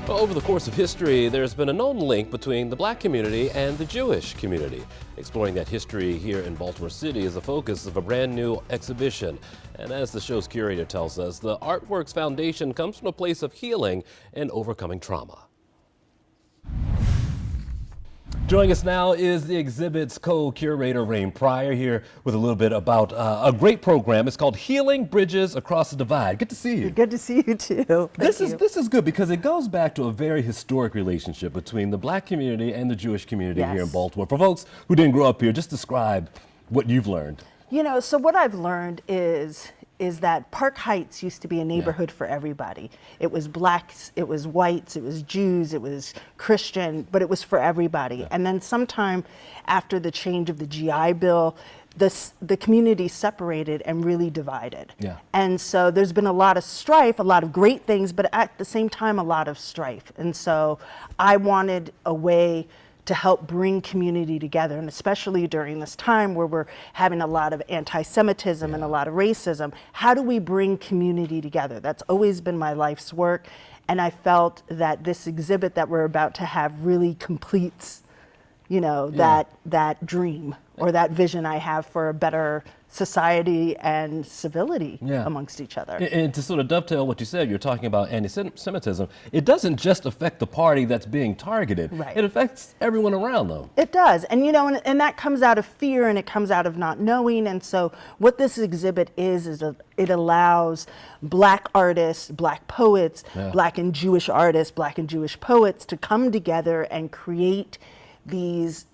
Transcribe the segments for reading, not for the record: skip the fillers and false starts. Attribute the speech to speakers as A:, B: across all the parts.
A: Well, over the course of history, there's been a known link between the black community and the Jewish community. Exploring that history here in Baltimore City is the focus of a brand new exhibition. And as the show's curator tells us, the Artworks Foundation comes from a place of healing and overcoming trauma. Joining us now is the exhibit's co-curator, Rain Pryor, here with a little bit about a great program. It's called Healing Bridges Across the Divide. Good to see you.
B: Good to see you too.
A: This is good because it goes back to a very historic relationship between the black community and the Jewish community here in Baltimore. For folks who didn't grow up here, just describe what you've learned.
B: You know, so what I've learned is that Park Heights used to be a neighborhood for everybody. It was blacks, it was whites, it was Jews, it was Christian, but it was for everybody. And then sometime after the change of the GI Bill, the community separated and really divided. And so there's been a lot of strife, a lot of great things, but at the same time, a lot of strife. And so I wanted a way to help bring community together, and especially during this time where we're having a lot of anti-Semitism and a lot of racism, how do we bring community together? That's always been my life's work, and I felt that this exhibit that we're about to have really completes, you know, that dream or that vision I have for a better society and civility amongst each other.
A: And to sort of dovetail what you said, you're talking about anti-Semitism. It doesn't just affect the party that's being targeted. It affects everyone around them.
B: It does. And you know, and that comes out of fear and it comes out of not knowing. And so what this exhibit is it allows black artists, black poets, black and Jewish artists, black and Jewish poets to come together and create this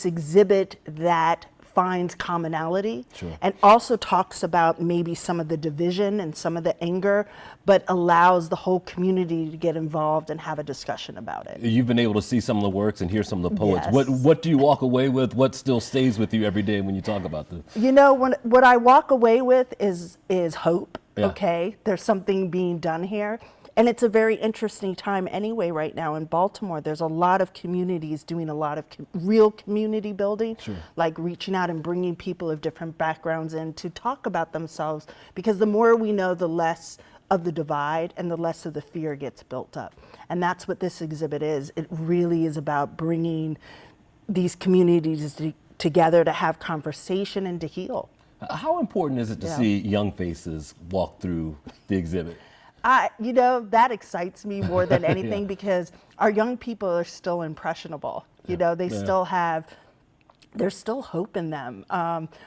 B: exhibit that finds commonality and also talks about maybe some of the division and some of the anger, but allows the whole community to get involved and have a discussion about it.
A: You've been able to see some of the works and hear some of the poets. What do you walk away with? What still stays with you every day when you talk about this?
B: You know, what I walk away with is hope. Okay, there's something being done here. And it's a very interesting time anyway right now in Baltimore. There's a lot of communities doing a lot of real community building, like reaching out and bringing people of different backgrounds in to talk about themselves, because the more we know, the less of the divide and the less of the fear gets built up. And that's what this exhibit is. It really is about bringing these communities together to have conversation and to heal.
A: How important is it to see young faces walk through the exhibit?
B: You know, that excites me more than anything because our young people are still impressionable. You know, they still have, there's still hope in them,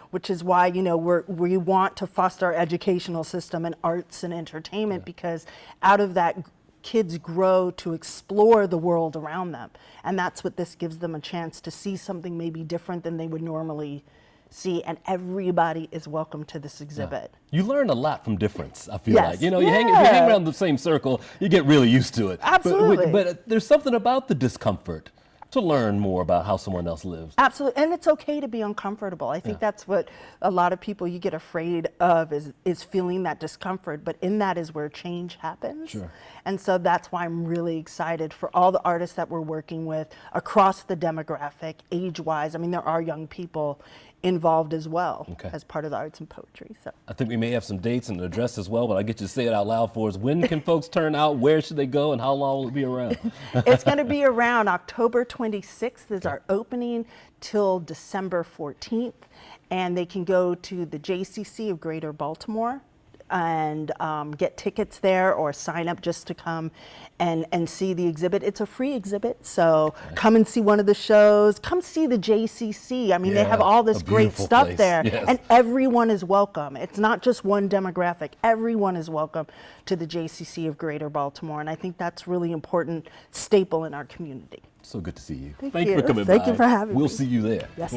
B: which is why, you know, we want to foster our educational system in arts and entertainment because out of that, kids grow to explore the world around them. And that's what this gives them a chance to see something maybe different than they would normally see, and everybody is welcome to this exhibit.
A: You learn a lot from difference, I feel like. You know, if you hang around the same circle, you get really used to it.
B: Absolutely.
A: But there's something about the discomfort to learn more about how someone else lives.
B: Absolutely, and it's okay to be uncomfortable. I think that's what a lot of people you get afraid of is feeling that discomfort, but in that is where change happens. And so that's why I'm really excited for all the artists that we're working with across the demographic, age-wise. I mean, there are young people involved as well as part of the arts and poetry. So
A: I think we may have some dates and an address as well, but I'll get you to say it out loud for us. When can folks turn out? Where should they go? And how long will it be around?
B: It's going to be around October 26th is our opening till December 14th. And they can go to the JCC of Greater Baltimore and get tickets there or sign up just to come and see the exhibit. It's a free exhibit, so come and see one of the shows. Come see the JCC. I mean, they have all this great stuff there, and everyone is welcome. It's not just one demographic. Everyone is welcome to the JCC of Greater Baltimore, and I think that's really important staple in our community.
A: So good to see you.
B: Thank you
A: for coming by.
B: Thank you for having me.
A: We'll see you there.
B: Yes.